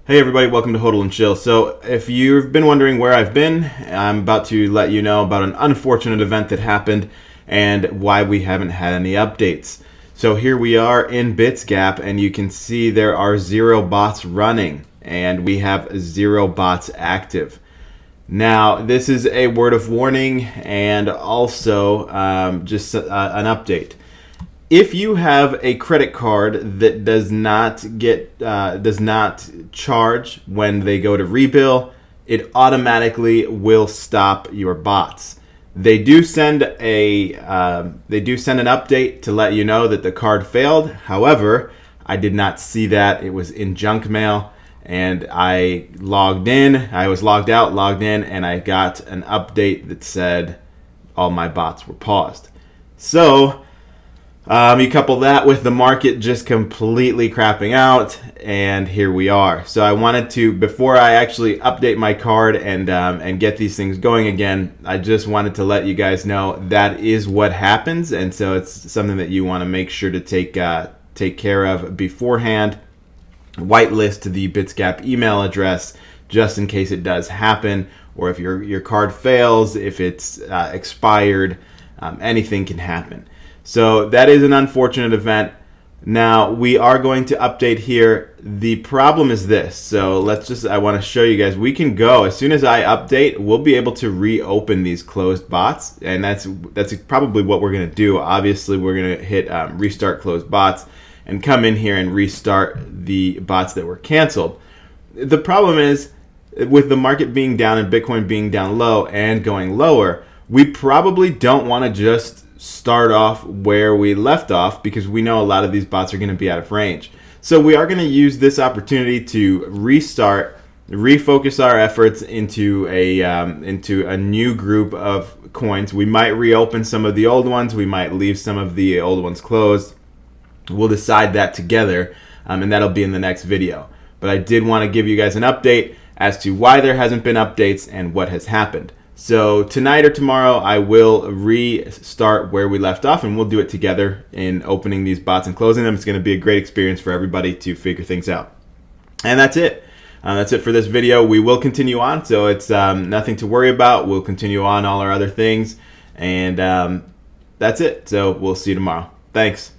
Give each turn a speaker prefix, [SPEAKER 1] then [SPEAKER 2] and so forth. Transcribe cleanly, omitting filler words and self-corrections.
[SPEAKER 1] Hey everybody, welcome to Hodl and Shill. So if you've been wondering where I've been, I'm about to let you know about an unfortunate event that happened and why we haven't had any updates. So here we are in Bitsgap, and you can see there are 0 bots running and we have 0 bots active. Now this is a word of warning and also just an update. If you have a credit card that does not charge when they go to rebill, it automatically will stop your bots. They do send an update to let you know that the card failed. However, I did not see that. It was in junk mail, and I logged in. I was logged out, logged in, and I got an update that said all my bots were paused. So you couple that with the market just completely crapping out, and here we are. So I wanted to, before I actually update my card and get these things going again, I just wanted to let you guys know that is what happens, and so it's something that you want to make sure to take care of beforehand. Whitelist the Bitsgap email address just in case it does happen, or if your card fails, if it's expired, anything can happen. So that is an unfortunate event. Now we are going to update here. The problem is this. So I want to show you guys. We can go, as soon as I update, we'll be able to reopen these closed bots. And that's probably what we're going to do. Obviously, we're going to hit restart closed bots and come in here and restart the bots that were canceled. The problem is, with the market being down and Bitcoin being down low and going lower, we probably don't want to just start off where we left off, because we know a lot of these bots are going to be out of range. So we are going to use this opportunity to restart, refocus our efforts into a new group of coins. We might reopen some of the old ones. We might leave some of the old ones closed. We'll decide that together, and that'll be in the next video. But I did want to give you guys an update as to why there hasn't been updates and what has happened. So tonight or tomorrow, I will restart where we left off, and we'll do it together in opening these bots and closing them. It's going to be a great experience for everybody to figure things out. And that's it. That's it for this video. We will continue on, so it's nothing to worry about. We'll continue on all our other things, and that's it. So we'll see you tomorrow. Thanks.